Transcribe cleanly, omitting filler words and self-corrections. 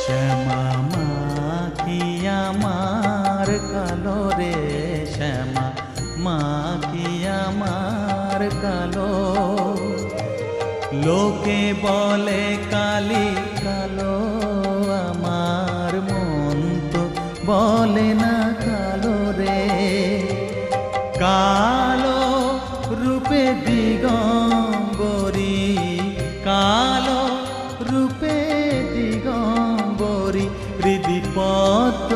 শ্যামা মা কি আমার কালো রে, শ্যামা মা কি আমার কালো। লোকে বলে কালি কালো, আমার মন তো বলে না কালো রে। কালো রূপে দিগম্বরী, কালো রূপে দিগম্বরী, হৃদি পদ্ম